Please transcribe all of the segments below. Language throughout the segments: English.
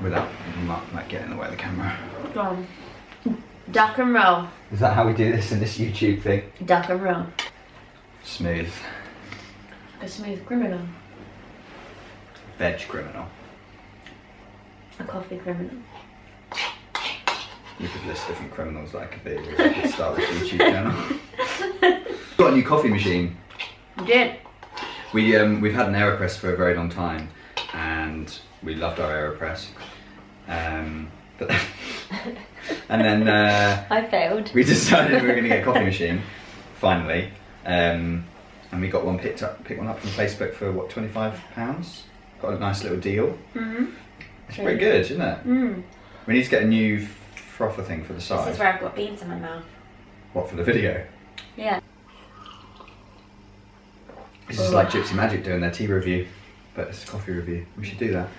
without like getting in the way of the camera. Go on. Duck and roll. Is that how we do this in this YouTube thing? Duck and roll. Smooth. A smooth criminal. Veg criminal. A coffee criminal. You could list different criminals that I could be. I could start this YouTube channel. Got a new coffee machine. You did. We've had an AeroPress for a very long time, and we loved our AeroPress. But and then I failed. we decided we were going to get a coffee machine, finally, and we got one picked one up from Facebook for what, £25? Got a nice little deal. It's pretty good, isn't it? We need to get a new frother thing for the side. This is where I've got beans in my mouth. What, for the video? Yeah. This is like Gypsy Magic doing their tea review, but it's a coffee review. We should do that.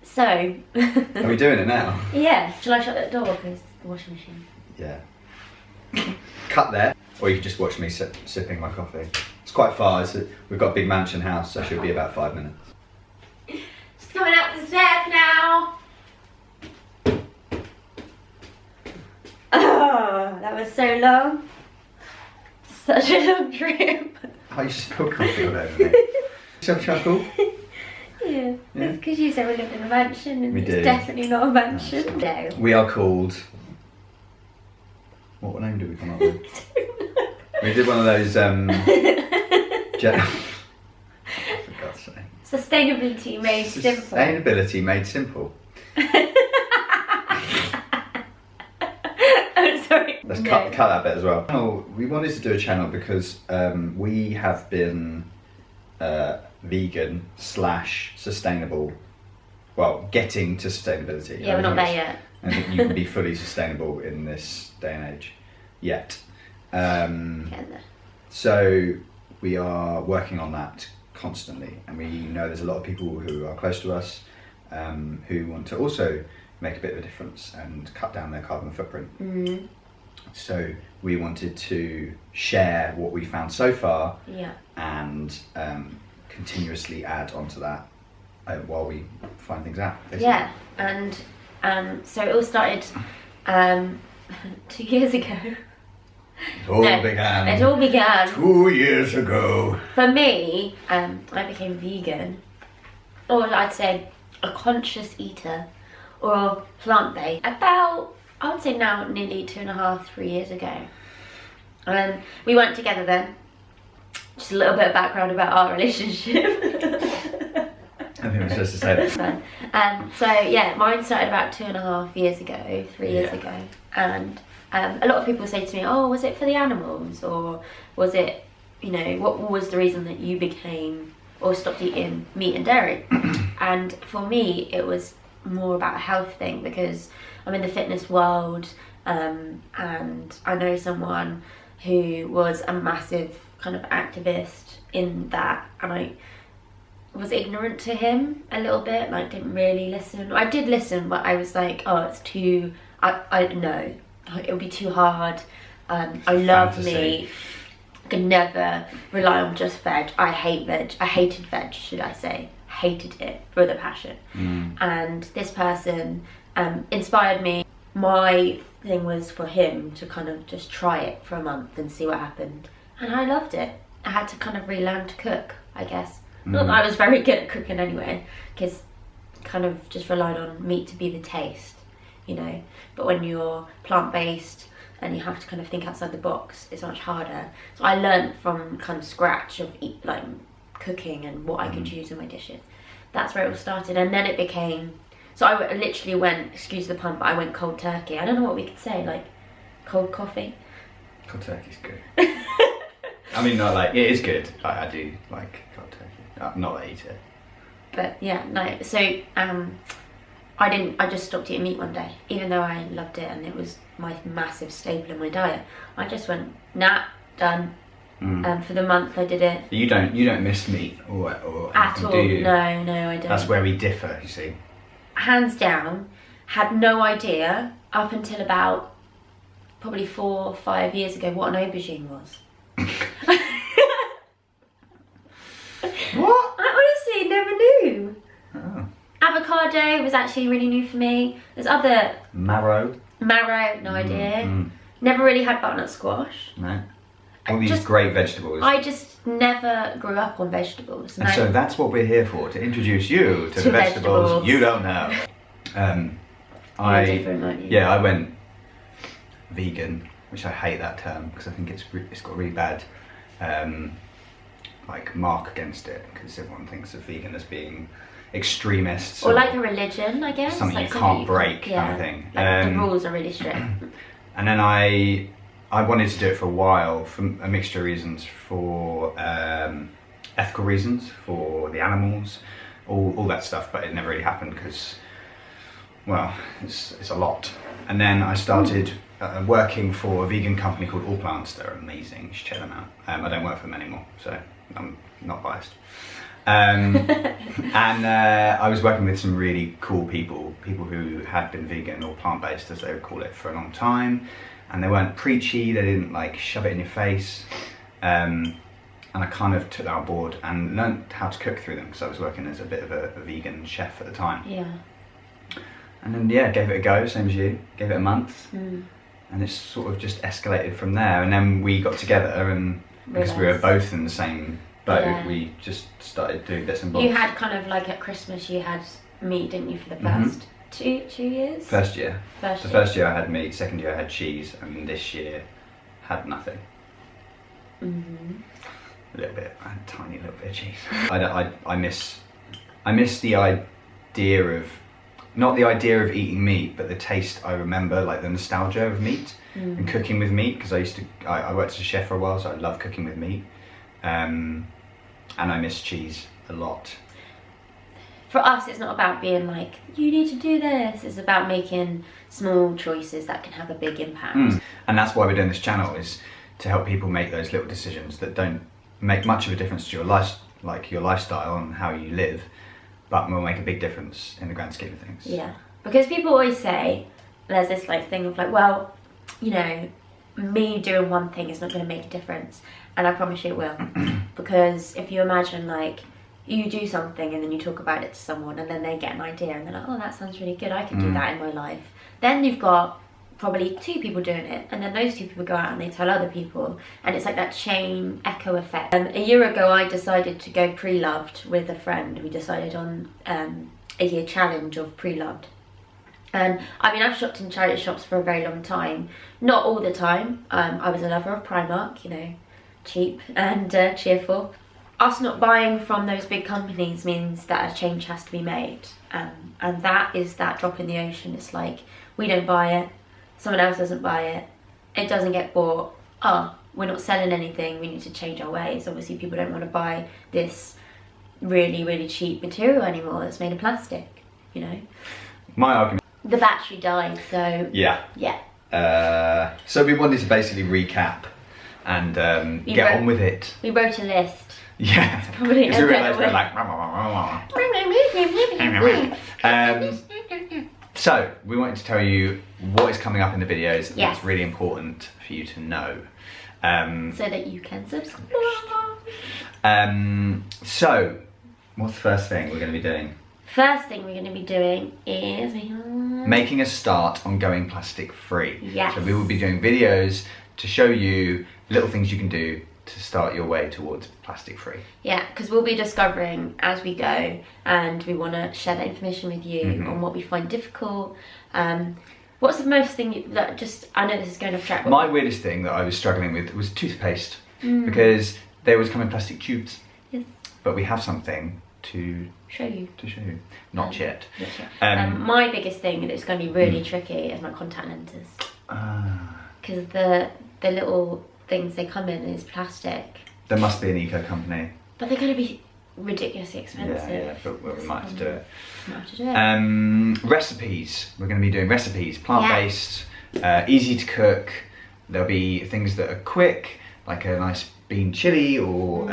So. Are we doing it now? Yeah. Shall I shut that door because the washing machine? Yeah. Cut there, or you can just watch me sipping my coffee. It's quite far. We've got a big mansion house, so it should be about 5 minutes. Just coming up the stairs now. Oh, that was so long. Such a long trip. Oh, you just spilled coffee all over me. Some chuckle? Yeah, it's because you said we lived in a mansion and We it's do. definitely not a mansion. No. We are called... What name did we come up with? We did one of those... For God's sake. Sustainability made simple. Sustainability made simple. I'm sorry. Let's cut that bit as well. Oh, we wanted to do a channel because we have been vegan / sustainable. Well, getting to sustainability. Yeah, we're not there yet. I think you can be fully sustainable in this day and age. Yet. Getting there. So we are working on that constantly, and we know there's a lot of people who are close to us who want to also make a bit of a difference and cut down their carbon footprint. So we wanted to share what we found so far, and continuously add onto that while we find things out. Basically. Yeah, and so it all started 2 years ago. It all began 2 years ago. For me, I became vegan, or I'd say a conscious eater, or plant-based, about, I would say now, nearly 2.5, 3 years ago. We weren't together then. Just a little bit of background about our relationship. I think we're supposed to say that. So yeah, mine started about 2.5 years ago, 3 years ago, and a lot of people say to me, "Oh, was it for the animals, or was it, you know, what was the reason that you became or stopped eating meat and dairy?" And for me, it was more about a health thing because I'm in the fitness world, and I know someone who was a massive kind of activist in that, and I was ignorant to him a little bit, like didn't really listen. I did listen, but I was like, oh, it's too, I know, it would be too hard. I love meat. I could never rely on just veg. I hate veg. I hated veg, should I say. Hated it with a passion. And this person inspired me. My thing was for him to kind of just try it for a month and see what happened. And I loved it. I had to kind of relearn to cook, I guess. Not that I was very good at cooking anyway, because kind of just relied on meat to be the taste, you know. But when you're plant-based and you have to kind of think outside the box, it's much harder. So I learned from kind of scratch of like cooking and what I could use in my dishes. That's where it all started, and then it became. So I literally went, excuse the pun, but I went cold turkey. I don't know what we could say, like cold coffee. Cold turkey's good. I mean, not like, it is good. I do like cold turkey. Not that I eat it. But yeah, no. So I just stopped eating meat one day, even though I loved it and it was my massive staple in my diet. I just went, nah, done. For the month I did it. You don't miss meat or at all? Do you? No, I don't. That's where we differ, you see. Hands down, had no idea up until about probably 4 or 5 years ago what an aubergine was. What? I honestly never knew. Oh. avocado was actually really new for me. There's other Marrow. marrow, no idea. Never really had butternut squash. No. All these Just- great vegetables. I just never grew up on vegetables. And so that's what we're here for, to introduce you to the vegetables you don't know. You're different, aren't you? Yeah, I went vegan, which I hate that term because I think it's got a really bad like mark against it, because everyone thinks of vegan as being extremists Or like a religion, I guess. something like you can't break kind of thing. Like the rules are really strict. And then I wanted to do it for a while for a mixture of reasons, for ethical reasons, for the animals, all that stuff, but it never really happened because, well, it's a lot. And then I started working for a vegan company called All Plants. They're amazing, you should check them out. I don't work for them anymore, so I'm not biased. And I was working with some really cool people who had been vegan or plant-based, as they would call it, for a long time. And they weren't preachy, they didn't like shove it in your face. And I kind of took that on board and learned how to cook through them, because I was working as a bit of a vegan chef at the time. Yeah. And then, yeah, gave it a go, same as you, gave it a month. And it's sort of just escalated from there. And then we got together, and because we were both in the same boat, we just started doing bits and bobs. You had kind of like at Christmas, you had meat, didn't you, for the first two years? First year. The First year I had meat, second year I had cheese, and this year had nothing. A little bit, a tiny little bit of cheese. I miss the idea of, not the idea of eating meat, but the taste. I remember, like the nostalgia of meat and cooking with meat, because I worked as a chef for a while, so I love cooking with meat. And I miss cheese a lot. For us, it's not about being like, you need to do this. It's about making small choices that can have a big impact. And that's why we're doing this channel, is to help people make those little decisions that don't make much of a difference to your life, like your lifestyle and how you live, but will make a big difference in the grand scheme of things. Yeah, because people always say, there's this like thing of like, well, you know, me doing one thing is not going to make a difference, and I promise you it will. Because if you imagine like you do something and then you talk about it to someone and then they get an idea and they're like, oh, that sounds really good, I can do that in my life. Then you've got probably 2 people doing it, and then those 2 people go out and they tell other people, and it's like that chain echo effect. A year ago I decided to go pre-loved with a friend. We decided on a year challenge of pre-loved. And I mean, I've shopped in charity shops for a very long time, not all the time. I was a lover of Primark, you know, cheap and cheerful. Us not buying from those big companies means that a change has to be made, and that is that drop in the ocean. It's like, we don't buy it, someone else doesn't buy it, it doesn't get bought, we're not selling anything, we need to change our ways. Obviously people don't want to buy this really, really cheap material anymore that's made of plastic, you know. My argument... The battery died, so... Yeah. So we wanted to basically recap and get on with it. We wrote a list. Yeah. Probably because we realised we're like... So, we wanted to tell you what is coming up in the videos. Yes. It's really important for you to know. So that you can subscribe. So, what's the first thing we're going to be doing? First thing we're going to be doing is... making a start on going plastic free. Yes. So we will be doing videos to show you little things you can do to start your way towards plastic free. Yeah, because we'll be discovering as we go, and we want to share that information with you on what we find difficult. What's the most thing that just, I know this is going off track. My weirdest thing that I was struggling with was toothpaste, because they always come in plastic tubes. Yes. But we have something to show you. Not yet. My biggest thing that's going to be really tricky is my contact lenses. Because the little things they come in is plastic. There must be an eco company. But they're going to be ridiculously expensive. Yeah, but we might have to do it. Might have to do it. Recipes. We're going to be doing recipes, plant-based, easy to cook. There'll be things that are quick, like a nice bean chili, or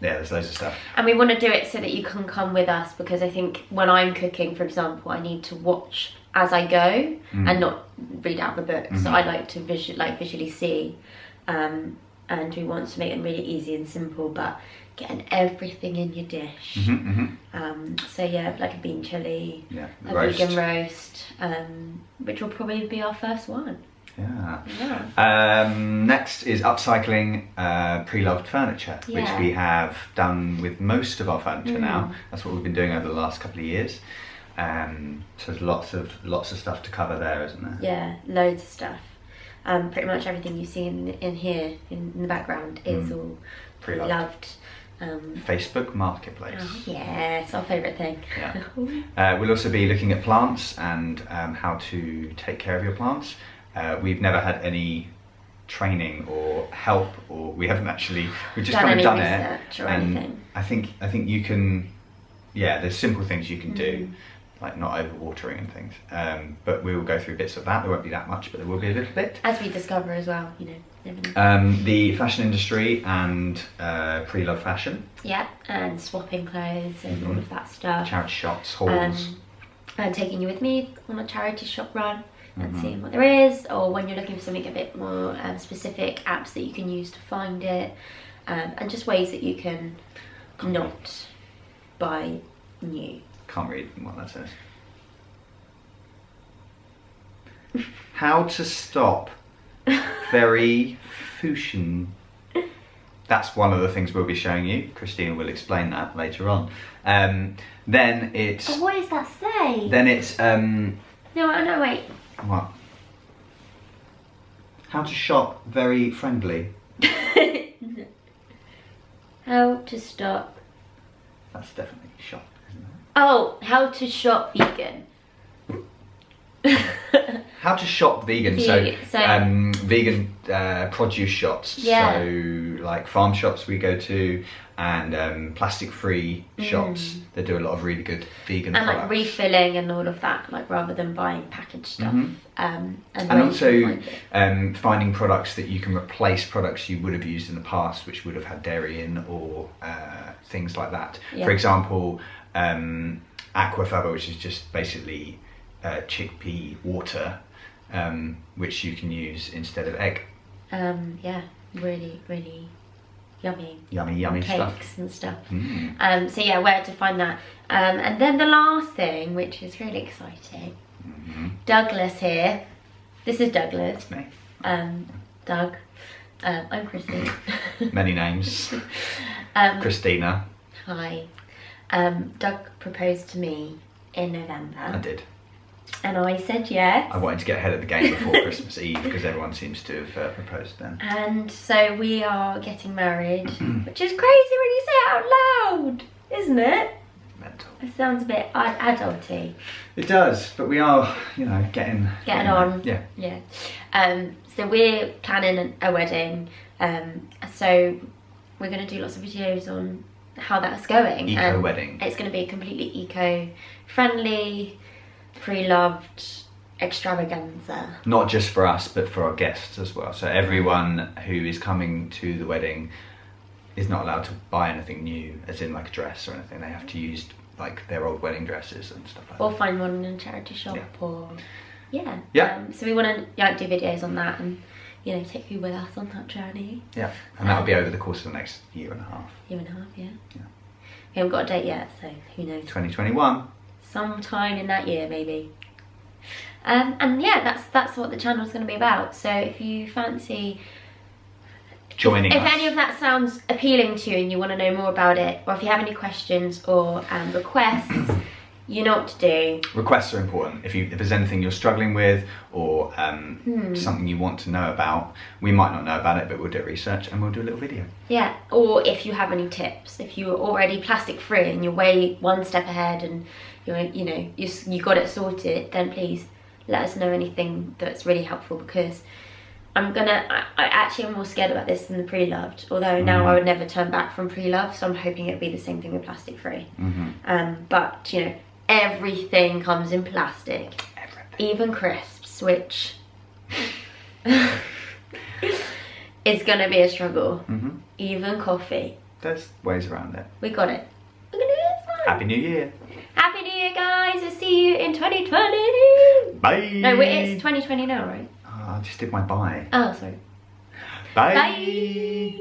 there's loads of stuff. And we want to do it so that you can come with us, because I think when I'm cooking, for example, I need to watch as I go and not read out the book. So I like to visually see, and we want to make them really easy and simple. But getting everything in your dish. So yeah, like a bean chili, a vegan roast, which will probably be our first one. Next is upcycling pre-loved furniture, which we have done with most of our furniture now. That's what we've been doing over the last couple of years. So there's lots of stuff to cover there, isn't there? Yeah, loads of stuff. Pretty much everything you see in here in the background is all pre-loved. Facebook Marketplace. Oh, yeah, it's our favourite thing. We'll also be looking at plants and how to take care of your plants. We've never had any training or help, or we've just kind of done it. Or anything. I think you can. Yeah, there's simple things you can do, like not overwatering and things. But we will go through bits of that. There won't be that much, but there will be a little bit. As we discover as well, you know. The fashion industry and pre-loved fashion. Yeah, and swapping clothes and all of that stuff. Charity shops, hauls. And taking you with me on a charity shop run and seeing what there is, or when you're looking for something a bit more specific, apps that you can use to find it, and just ways that you can not buy new. Can't read what that says. How to stop very fusion. That's one of the things we'll be showing you. Christina will explain that later on. Then it's... Oh, what does that say? Then it's... No, wait. What? How to shop very friendly. How to stop... That's definitely shop, isn't it? Oh, how to shop vegan. How to shop vegan, so vegan produce shops, so like farm shops we go to, and plastic free shops that do a lot of really good vegan products. Like refilling and all of that, like rather than buying packaged stuff. And also finding products that you can replace products you would have used in the past which would have had dairy in, or things like that. For example, aquafaba, which is just basically chickpea water, which you can use instead of egg. Yeah, really, really yummy stuff. Cakes and stuff. So yeah, where to find that. And then the last thing, which is really exciting, Douglas here. This is Douglas. That's me. Doug. I'm Chrissy. Many names. Christina. Hi. Doug proposed to me in November. I did. And I said yes. I wanted to get ahead of the game before Christmas Eve, because everyone seems to have proposed then. And so we are getting married, which is crazy when you say it out loud, isn't it? Mental. It sounds a bit adulty. It does, but we are, getting on. Yeah. So we're planning a wedding. So we're going to do lots of videos on how that's going. Eco wedding. It's going to be completely eco-friendly, pre-loved extravaganza. Not just for us, but for our guests as well. So everyone who is coming to the wedding is not allowed to buy anything new, as in like a dress or anything. They have to use like their old wedding dresses and stuff like that. Or find one in a charity shop, or yeah. So we want to do videos on that and take you with us on that journey. Yeah, and that'll be over the course of the next year and a half. Yeah. We haven't got a date yet, so who knows. 2021. Sometime in that year, maybe. And yeah, that's what the channel's going to be about. So if you fancy joining us, if any of that sounds appealing to you and you want to know more about it, or if you have any questions or requests, you know what to do. Requests are important. If there's anything you're struggling with, or something you want to know about, we might not know about it, but we'll do research and we'll do a little video. Yeah, or if you have any tips, if you're already plastic free and you're way one step ahead and you got it sorted, then please let us know anything that's really helpful, because I actually am more scared about this than the pre-loved, although now I would never turn back from pre-loved, so I'm hoping it'll be the same thing with plastic free. But everything comes in plastic. Everything. Even crisps, which is gonna be a struggle. Even coffee. There's ways around it. We got it. We're gonna do it fine. Happy New Year. Happy New Year, guys. We'll see you in 2020. Bye. No, it's 2020 now, right? I just did my bye. Oh, sorry. Bye. Bye.